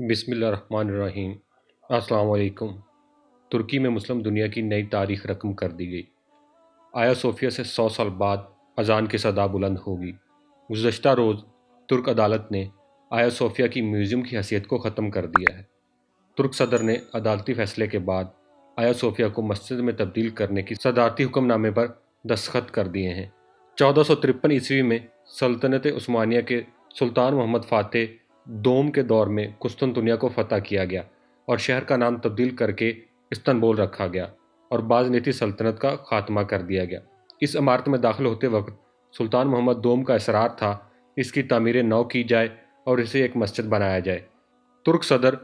बिस्मिल्लाहिर्रहमानिर्रहीम। अस्सलाम वालेकुम। तुर्की में मुस्लिम दुनिया की नई तारीख रकम कर दी गई। आया सोफिया से 100 साल बाद अजान की सदा बुलंद होगी। गुज़श्ता रोज़ तुर्क अदालत ने आया सोफिया की म्यूज़ियम की हैसियत को ख़त्म कर दिया है। तुर्क सदर ने अदालती फ़ैसले के बाद आया सोफिया को मस्जिद में तब्दील करने की सदारती हुक्मनामे पर दस्तखत कर दिए हैं। 1453 ईस्वी में सल्तनत उस्मानिया के सुल्तान मोहम्मद फ़ातेह दोम के दौर में कुस्तुनतुनिया को फ़तह किया गया और शहर का नाम तब्दील करके इस्तांबुल रखा गया और बाज़नीती सल्तनत का ख़ात्मा कर दिया गया। इस इमारत में दाखिल होते वक्त सुल्तान मोहम्मद दोम का इसरार था इसकी तामीर नौ की जाए और इसे एक मस्जिद बनाया जाए। तुर्क सदर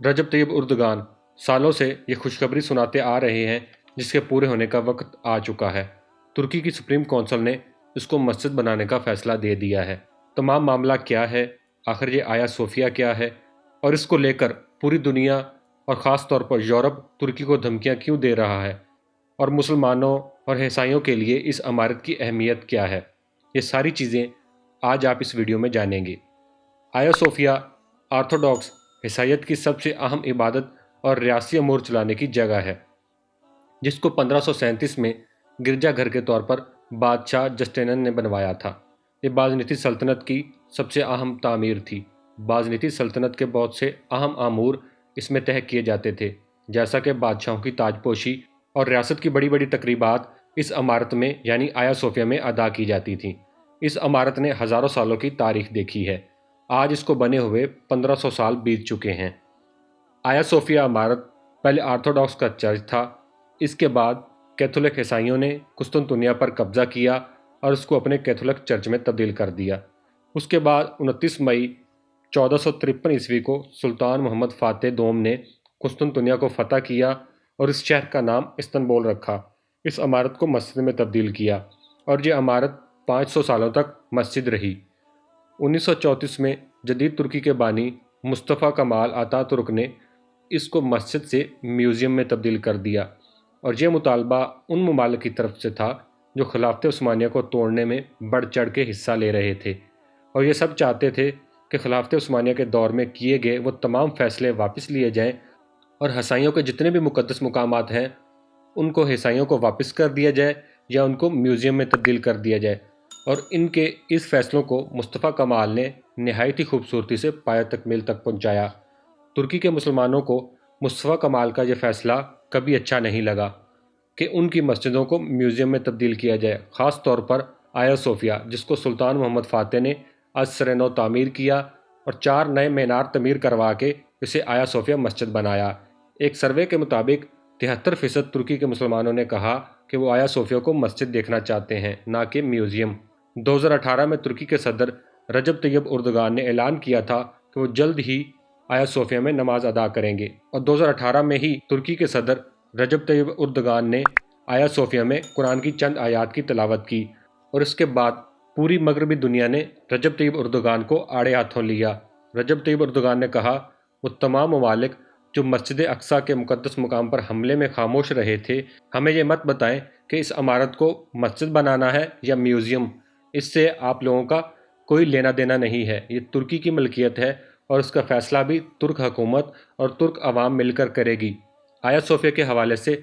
रजब तैयब उर्दगान सालों से ये खुशखबरी सुनाते आ रहे हैं जिसके पूरे होने का वक्त आ चुका है। तुर्की की सुप्रीम कौंसिल ने इसको मस्जिद बनाने का फ़ैसला दे दिया है। तमाम मामला क्या है, आखिर ये आया सोफिया क्या है और इसको लेकर पूरी दुनिया और ख़ास तौर पर यूरोप तुर्की को धमकियां क्यों दे रहा है और मुसलमानों और ईसाइयों के लिए इस इमारत की अहमियत क्या है, ये सारी चीज़ें आज आप इस वीडियो में जानेंगे। आया सोफिया आर्थोडॉक्स ईसाइयत की सबसे अहम इबादत और रियासी अमूर चलाने की जगह है, जिसको 1537 में गिरजाघर के तौर पर बादशाह जस्टिनियन ने बनवाया था। ये बाज़नीती सल्तनत की सबसे अहम तामीर थी। बाज़नीती सल्तनत के बहुत से अहम अमूर इसमें तय किए जाते थे, जैसा कि बादशाहों की ताजपोशी और रियासत की बड़ी बड़ी तकरीबात इस इमारत में यानी आया सोफिया में अदा की जाती थीं। इस इमारत ने हज़ारों सालों की तारीख देखी है। आज इसको बने हुए 1500 साल बीत चुके हैं। आया सोफिया इमारत पहले आर्थोडॉक्स का चर्च था। इसके बाद कैथोलिक ईसाइयों ने कुस्तुनतुनिया पर कब्ज़ा किया और उसको अपने कैथोलिक चर्च में तब्दील कर दिया। उसके बाद 29 मई 1453 ईस्वी को सुल्तान मोहम्मद फ़ातेह दोम ने कुस्तुनतुनिया को फ़तह किया और इस शहर का नाम इस्तांबुल रखा। इस इमारत को मस्जिद में तब्दील किया और ये इमारत 500 सालों तक मस्जिद रही। 1934 में जदीद तुर्की के बानी मुस्तफ़ा कमाल अतातुर्क ने इसको मस्जिद से म्यूज़ियम में तब्दील कर दिया और यह मुतालबा उन ममालिक की तरफ से था जो खिलाफत उस्मानिया को तोड़ने में बढ़ चढ़ के हिस्सा ले रहे थे और ये सब चाहते थे कि खिलाफत उस्मानिया के दौर में किए गए वो तमाम फ़ैसले वापस लिए जाएं और ईसाइयों के जितने भी मुक़द्दस मुकामात हैं उनको ईसाइयों को वापस कर दिया जाए या उनको म्यूज़ियम में तब्दील कर दिया जाए। और इनके इस फ़ैसलों को मुस्तफ़ा कमाल ने नहायत ही खूबसूरती से पाया तकमील तक पहुँचाया। तुर्की के मुसलमानों को मुस्तफ़ा कमाल का यह फ़ैसला कभी अच्छा नहीं लगा कि उनकी मस्जिदों को म्यूज़ियम में तब्दील किया जाए, ख़ास तौर पर आया सोफिया जिसको सुल्तान मोहम्मद फ़ातेह ने असर नौ तामीर किया और 4 नए मीनार तमीर करवा के इसे आया सोफिया मस्जिद बनाया। एक सर्वे के मुताबिक 73% तुर्की के मुसलमानों ने कहा कि वो आया सोफिया को मस्जिद देखना चाहते हैं, ना कि म्यूज़ियम। 2018 में तुर्की के सदर रजब तैयब उर्दगान ने ऐलान किया था कि वो जल्द ही आया सोफिया में नमाज अदा करेंगे और 2018 में ही तुर्की के सदर रजब तैयब उर्दगान ने आया सोफिया में कुरान की चंद आयात की तिलावत की और इसके बाद पूरी मगरबी दुनिया ने रजब तैयब उर्दगान को आड़े हाथों लिया। रजब तैयब उर्दगान ने कहा वो तमाम ममालिक जो मस्जिद अक्सा के मुक़द्दस मुकाम पर हमले में खामोश रहे थे, हमें ये मत बताएं कि इस इमारत को मस्जिद बनाना है या म्यूज़ियम। इससे आप लोगों का कोई लेना देना नहीं है, ये तुर्की की मलकियत है और इसका फ़ैसला भी तुर्क हुकूमत और तुर्क अवाम मिलकर करेगी। आया सोफिया के हवाले से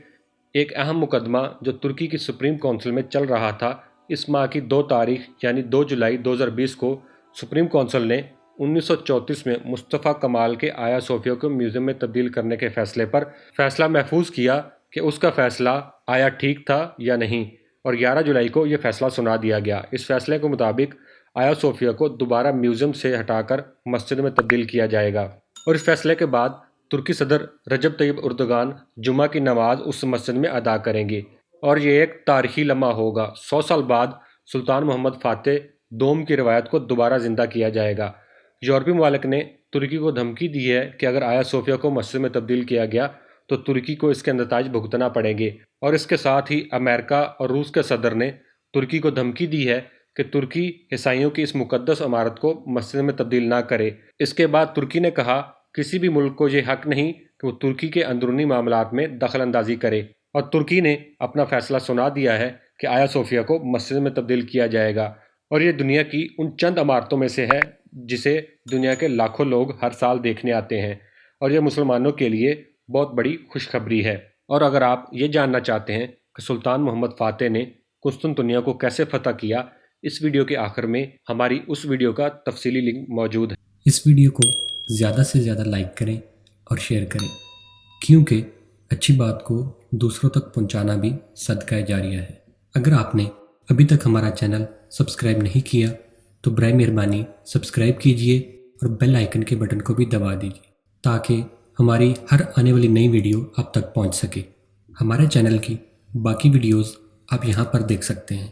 एक अहम मुकदमा जो तुर्की की सुप्रीम कौंसिल में चल रहा था, इस माह की 2 तारीख यानी 2 जुलाई 2020 को सुप्रीम कौंसिल ने 1934 में मुस्तफ़ा कमाल के आया सोफिया को म्यूज़ियम में तब्दील करने के फ़ैसले पर फ़ैसला महफूज किया कि उसका फ़ैसला आया ठीक था या नहीं और 11 जुलाई को यह फ़ैसला सुना दिया गया। इस फ़ैसले के मुताबिक आया सोफिया को दोबारा म्यूज़ियम से हटाकर मस्जिद में तब्दील किया जाएगा और इस फ़ैसले के बाद तुर्की सदर रजब तैयब उर्दगान जुमा की नमाज उस मस्जिद में अदा करेंगे और ये एक तारीखी लम्हा होगा। 100 साल बाद सुल्तान मोहम्मद फ़ातेह दोम की रवायत को दोबारा ज़िंदा किया जाएगा। यूरोपीय ममालिक ने तुर्की को धमकी दी है कि अगर आया सोफिया को मस्जिद में तब्दील किया गया तो तुर्की को इसके नताइज भुगतना पड़ेंगे और इसके साथ ही अमेरिका और रूस के सदर ने तुर्की को धमकी दी है कि तुर्की ईसाइयों की इस मुक़द्दस इमारत को मस्जिद में तब्दील ना करे। इसके बाद तुर्की ने कहा किसी भी मुल्क को ये हक नहीं कि वो तुर्की के अंदरूनी मामलात में दखल अंदाजी करे और तुर्की ने अपना फ़ैसला सुना दिया है कि आया सोफिया को मस्जिद में तब्दील किया जाएगा और ये दुनिया की उन चंद इमारतों में से है جسے دنیا کے لاکھوں لوگ ہر سال دیکھنے آتے ہیں، اور یہ مسلمانوں کے لیے بہت بڑی خوشخبری ہے۔ اور اگر آپ یہ جاننا چاہتے ہیں کہ سلطان محمد فاتح نے قسطنطنیہ کو کیسے فتح کیا، اس ویڈیو کے آخر میں ہماری اس ویڈیو کا تفصیلی لنک موجود ہے۔ اس ویڈیو کو زیادہ سے زیادہ لائک کریں اور شیئر کریں، کیونکہ اچھی بات کو دوسروں تک پہنچانا بھی صدقہ جاریہ ہے۔ اگر آپ نے ابھی تک ہمارا چینل سبسکرائب نہیں کیا تو برائے مہربانی سبسکرائب کیجئے اور بیل آئیکن کے بٹن کو بھی دبا دیجئے تاکہ ہماری ہر آنے والی نئی ویڈیو آپ تک پہنچ سکے۔ ہمارے چینل کی باقی ویڈیوز آپ یہاں پر دیکھ سکتے ہیں۔